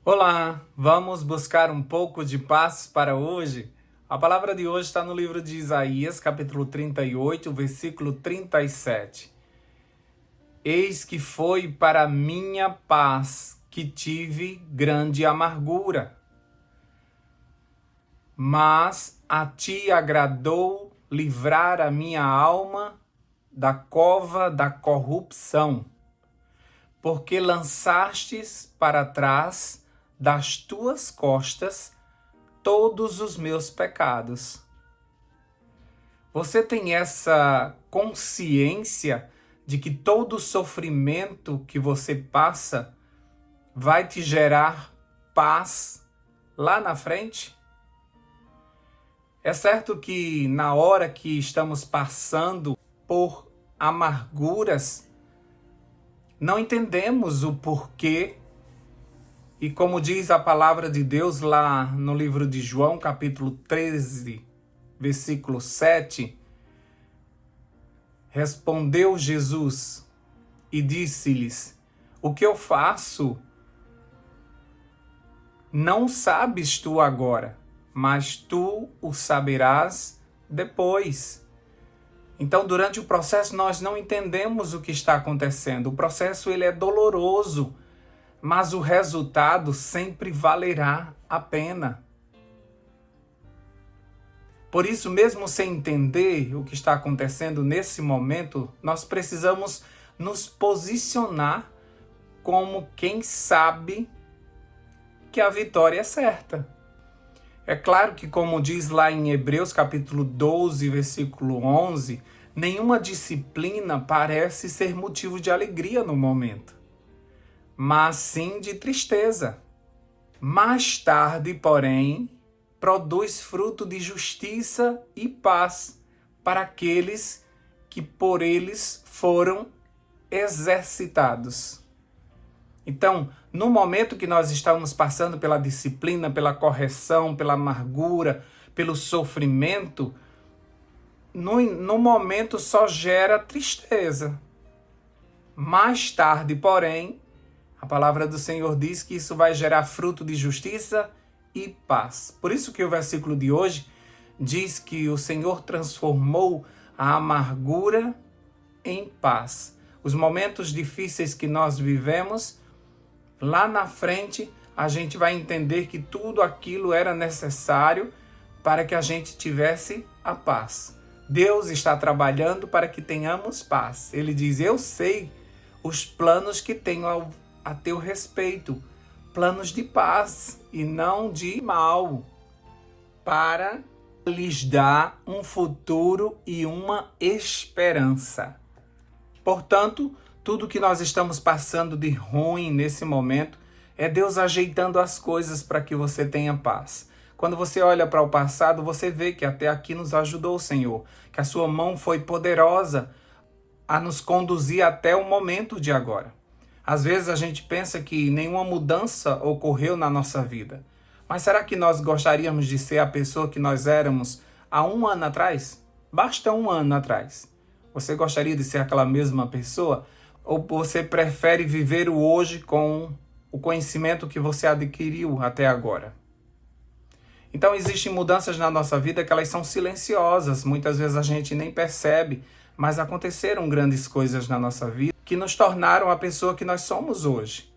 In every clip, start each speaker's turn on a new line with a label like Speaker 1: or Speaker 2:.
Speaker 1: Olá, vamos buscar um pouco de paz para hoje? A palavra de hoje está no livro de Isaías, capítulo 38, versículo 37. Eis que foi para minha paz que tive grande amargura, mas a ti agradou livrar a minha alma da cova da corrupção, porque lançastes para trás das tuas costas todos os meus pecados. Você tem essa consciência de que todo sofrimento que você passa vai te gerar paz lá na frente? É certo que na hora que estamos passando por amarguras, não entendemos o porquê. E como diz a palavra de Deus lá no livro de João, capítulo 13, versículo 7, respondeu Jesus e disse-lhes: o que eu faço não sabes tu agora, mas tu o saberás depois. Então, durante o processo, nós não entendemos o que está acontecendo. O processo ele é doloroso, mas o resultado sempre valerá a pena. Por isso, mesmo sem entender o que está acontecendo nesse momento, nós precisamos nos posicionar como quem sabe que a vitória é certa. É claro que, como diz lá em Hebreus capítulo 12, versículo 11, nenhuma disciplina parece ser motivo de alegria no momento, mas sim de tristeza. Mais tarde, porém, produz fruto de justiça e paz para aqueles que por eles foram exercitados. Então, no momento que nós estamos passando pela disciplina, pela correção, pela amargura, pelo sofrimento, no momento só gera tristeza. Mais tarde, porém, a palavra do Senhor diz que isso vai gerar fruto de justiça e paz. Por isso que o versículo de hoje diz que o Senhor transformou a amargura em paz. Os momentos difíceis que nós vivemos, lá na frente, a gente vai entender que tudo aquilo era necessário para que a gente tivesse a paz. Deus está trabalhando para que tenhamos paz. Ele diz: eu sei os planos que tenho a teu respeito, planos de paz e não de mal, para lhes dar um futuro e uma esperança. Portanto, tudo que nós estamos passando de ruim nesse momento é Deus ajeitando as coisas para que você tenha paz. Quando você olha para o passado, você vê que até aqui nos ajudou o Senhor, que a sua mão foi poderosa a nos conduzir até o momento de agora. Às vezes a gente pensa que nenhuma mudança ocorreu na nossa vida. Mas será que nós gostaríamos de ser a pessoa que nós éramos há um ano atrás? Basta um ano atrás. Você gostaria de ser aquela mesma pessoa? Ou você prefere viver o hoje com o conhecimento que você adquiriu até agora? Então existem mudanças na nossa vida que elas são silenciosas. Muitas vezes a gente nem percebe, mas aconteceram grandes coisas na nossa vida que nos tornaram a pessoa que nós somos hoje.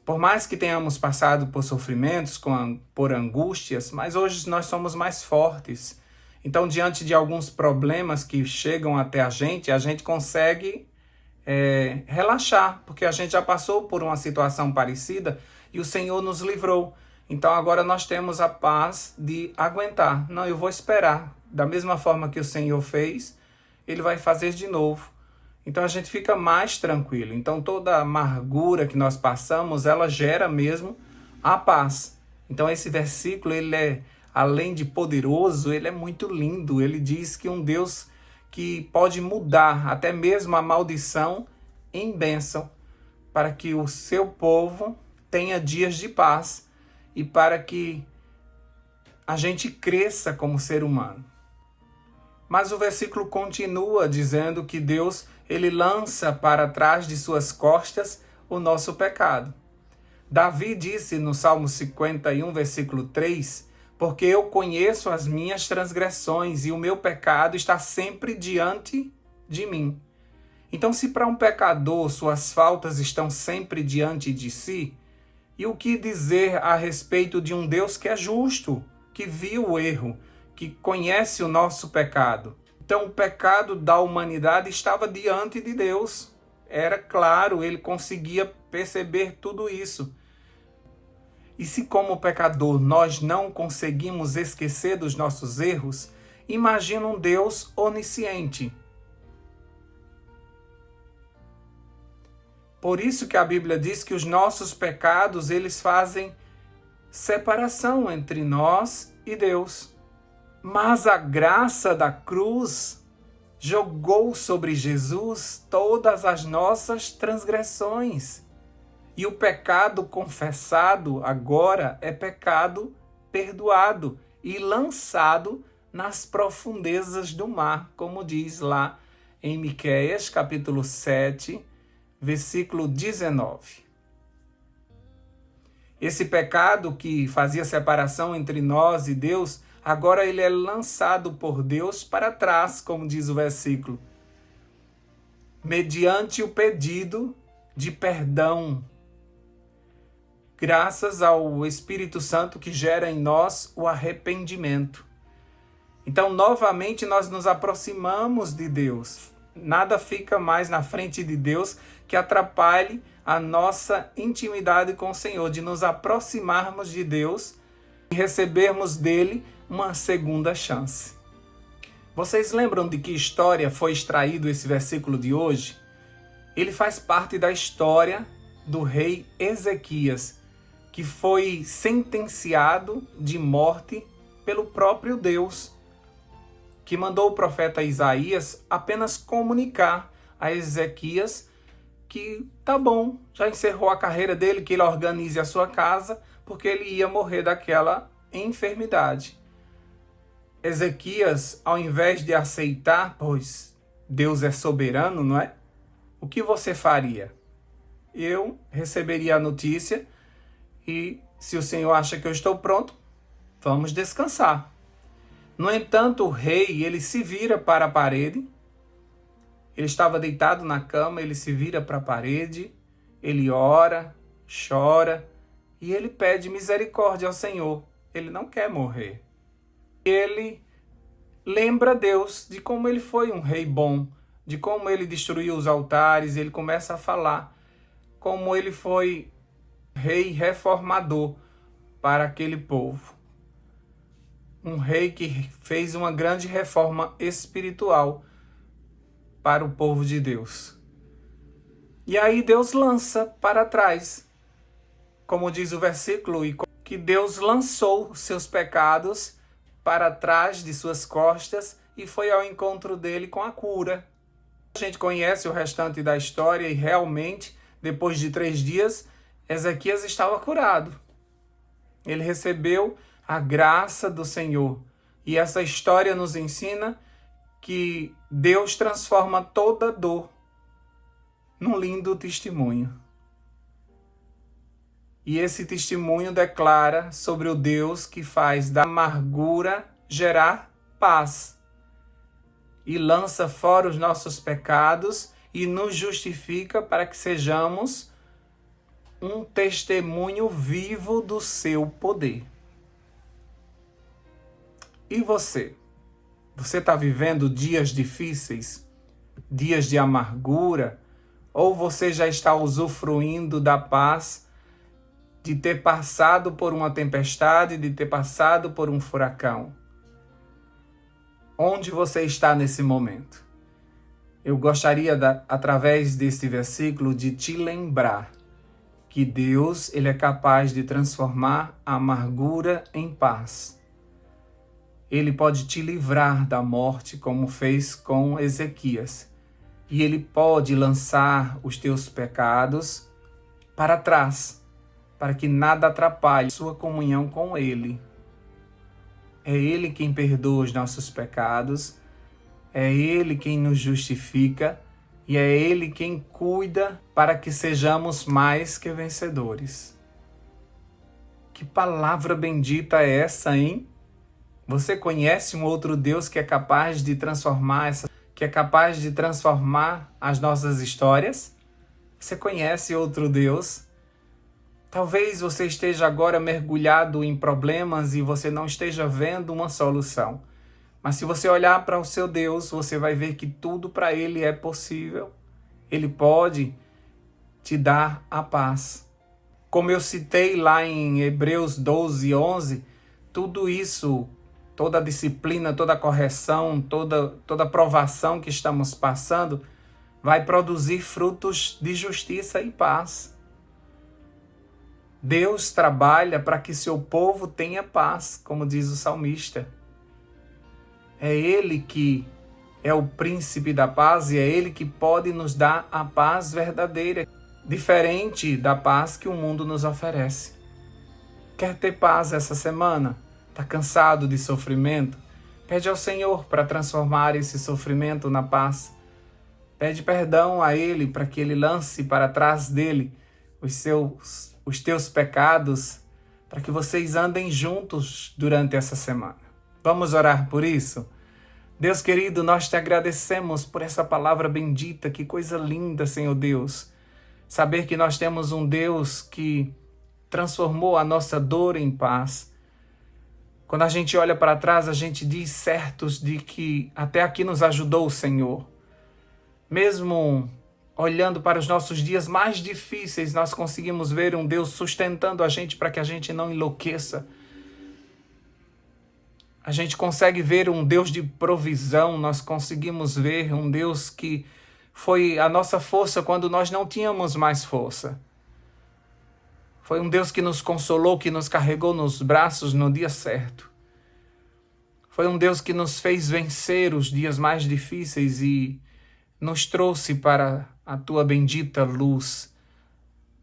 Speaker 1: Por mais que tenhamos passado por sofrimentos, por angústias, mas hoje nós somos mais fortes. Então, diante de alguns problemas que chegam até a gente consegue relaxar, porque a gente já passou por uma situação parecida e o Senhor nos livrou. Então, agora nós temos a paz de aguentar. Não, eu vou esperar. Da mesma forma que o Senhor fez, Ele vai fazer de novo. Então a gente fica mais tranquilo. Então toda a amargura que nós passamos, ela gera mesmo a paz. Então esse versículo, ele é, além de poderoso, ele é muito lindo. Ele diz que um Deus que pode mudar até mesmo a maldição em bênção, para que o seu povo tenha dias de paz e para que a gente cresça como ser humano. Mas o versículo continua dizendo que Deus, ele lança para trás de suas costas o nosso pecado. Davi disse no Salmo 51, versículo 3, porque eu conheço as minhas transgressões e o meu pecado está sempre diante de mim. Então, se para um pecador suas faltas estão sempre diante de si, e o que dizer a respeito de um Deus que é justo, que viu o erro, que conhece o nosso pecado? Então, o pecado da humanidade estava diante de Deus. Era claro, ele conseguia perceber tudo isso. E se como pecador nós não conseguimos esquecer dos nossos erros, imagina um Deus onisciente. Por isso que a Bíblia diz que os nossos pecados, eles fazem separação entre nós e Deus. Mas a graça da cruz jogou sobre Jesus todas as nossas transgressões. E o pecado confessado agora é pecado perdoado e lançado nas profundezas do mar, como diz lá em Miqueias, capítulo 7, versículo 19. Esse pecado que fazia separação entre nós e Deus, agora ele é lançado por Deus para trás, como diz o versículo, mediante o pedido de perdão, graças ao Espírito Santo que gera em nós o arrependimento. Então, novamente, nós nos aproximamos de Deus. Nada fica mais na frente de Deus que atrapalhe a nossa intimidade com o Senhor, de nos aproximarmos de Deus e recebermos dele uma segunda chance. Vocês lembram de que história foi extraído esse versículo de hoje? Ele faz parte da história do rei Ezequias, que foi sentenciado de morte pelo próprio Deus, que mandou o profeta Isaías apenas comunicar a Ezequias que tá bom, já encerrou a carreira dele, que ele organize a sua casa, porque ele ia morrer daquela enfermidade. Ezequias, ao invés de aceitar, pois Deus é soberano, não é? O que você faria? Eu receberia a notícia e, se o Senhor acha que eu estou pronto, vamos descansar. No entanto, o rei, ele se vira para a parede. Ele estava deitado na cama, ele se vira para a parede, ele ora, chora e ele pede misericórdia ao Senhor. Ele não quer morrer. Ele lembra Deus de como ele foi um rei bom, de como ele destruiu os altares, ele começa a falar como ele foi rei reformador para aquele povo. Um rei que fez uma grande reforma espiritual para o povo de Deus. E aí Deus lança para trás, como diz o versículo, que Deus lançou seus pecados para trás de suas costas e foi ao encontro dele com a cura. A gente conhece o restante da história e realmente, depois de 3 dias, Ezequias estava curado. Ele recebeu a graça do Senhor. E essa história nos ensina que Deus transforma toda dor num lindo testemunho. E esse testemunho declara sobre o Deus que faz da amargura gerar paz e lança fora os nossos pecados e nos justifica para que sejamos um testemunho vivo do seu poder. E você? Você está vivendo dias difíceis? Dias de amargura? Ou você já está usufruindo da paz de ter passado por uma tempestade, de ter passado por um furacão? Onde você está nesse momento? Eu gostaria, através deste versículo, de te lembrar que Deus, ele é capaz de transformar a amargura em paz. Ele pode te livrar da morte, como fez com Ezequias. E ele pode lançar os teus pecados para trás, para que nada atrapalhe sua comunhão com ele. É ele quem perdoa os nossos pecados, é ele quem nos justifica e é ele quem cuida para que sejamos mais que vencedores. Que palavra bendita é essa, hein? Você conhece um outro Deus que é capaz de transformar as nossas histórias? Você conhece outro Deus? Talvez você esteja agora mergulhado em problemas e você não esteja vendo uma solução. Mas se você olhar para o seu Deus, você vai ver que tudo para Ele é possível. Ele pode te dar a paz. Como eu citei lá em Hebreus 12, 11, tudo isso, toda a disciplina, toda a correção, toda a provação que estamos passando, vai produzir frutos de justiça e paz. Deus trabalha para que seu povo tenha paz, como diz o salmista. É Ele que é o príncipe da paz e é Ele que pode nos dar a paz verdadeira, diferente da paz que o mundo nos oferece. Quer ter paz essa semana? Está cansado de sofrimento? Pede ao Senhor para transformar esse sofrimento na paz. Pede perdão a Ele para que Ele lance para trás dele os teus pecados, para que vocês andem juntos durante essa semana. Vamos orar por isso? Deus querido, nós te agradecemos por essa palavra bendita, que coisa linda, Senhor Deus. Saber que nós temos um Deus que transformou a nossa dor em paz. Quando a gente olha para trás, a gente diz certos de que até aqui nos ajudou o Senhor. Mesmo olhando para os nossos dias mais difíceis, nós conseguimos ver um Deus sustentando a gente para que a gente não enlouqueça. A gente consegue ver um Deus de provisão, nós conseguimos ver um Deus que foi a nossa força quando nós não tínhamos mais força. Foi um Deus que nos consolou, que nos carregou nos braços no dia certo. Foi um Deus que nos fez vencer os dias mais difíceis e nos trouxe para a tua bendita luz,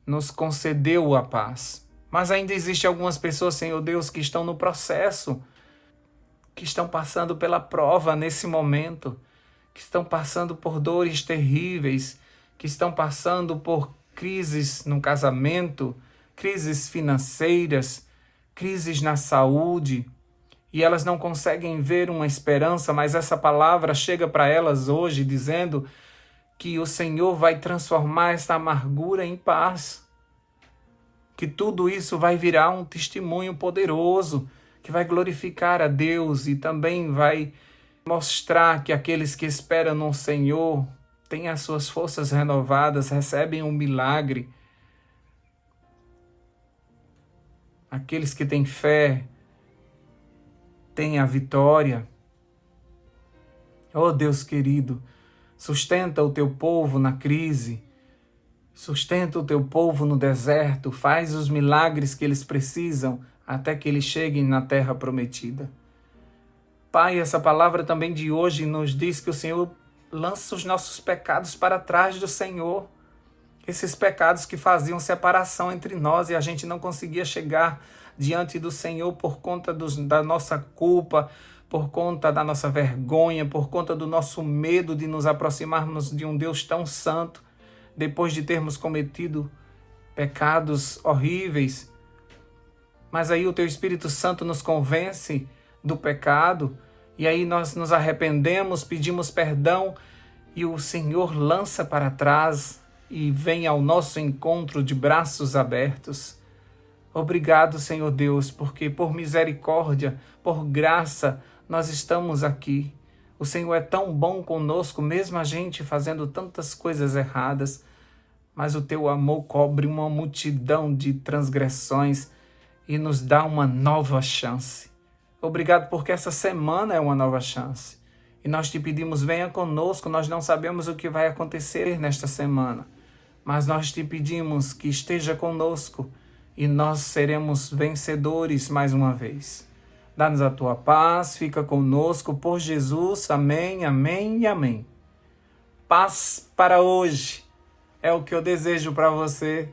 Speaker 1: nos concedeu a paz. Mas ainda existem algumas pessoas, Senhor Deus, que estão no processo, que estão passando pela prova nesse momento, que estão passando por dores terríveis, que estão passando por crises no casamento, crises financeiras, crises na saúde, e elas não conseguem ver uma esperança, mas essa palavra chega para elas hoje dizendo que o Senhor vai transformar essa amargura em paz, que tudo isso vai virar um testemunho poderoso, que vai glorificar a Deus e também vai mostrar que aqueles que esperam no Senhor têm as suas forças renovadas, recebem um milagre. Aqueles que têm fé têm a vitória. Oh Deus querido, sustenta o teu povo na crise, sustenta o teu povo no deserto, faz os milagres que eles precisam até que eles cheguem na terra prometida. Pai, essa palavra também de hoje nos diz que o Senhor lança os nossos pecados para trás do Senhor. Esses pecados que faziam separação entre nós e a gente não conseguia chegar diante do Senhor por conta da nossa culpa, por conta da nossa vergonha, por conta do nosso medo de nos aproximarmos de um Deus tão santo, depois de termos cometido pecados horríveis. Mas aí o Teu Espírito Santo nos convence do pecado, e aí nós nos arrependemos, pedimos perdão, e o Senhor lança para trás e vem ao nosso encontro de braços abertos. Obrigado, Senhor Deus, porque por misericórdia, por graça, nós estamos aqui. O Senhor é tão bom conosco, mesmo a gente fazendo tantas coisas erradas, mas o Teu amor cobre uma multidão de transgressões e nos dá uma nova chance. Obrigado porque essa semana é uma nova chance. E nós te pedimos, venha conosco, nós não sabemos o que vai acontecer nesta semana, mas nós te pedimos que esteja conosco e nós seremos vencedores mais uma vez. Dá-nos a tua paz, fica conosco, por Jesus, amém, amém e amém. Paz para hoje é o que eu desejo para você.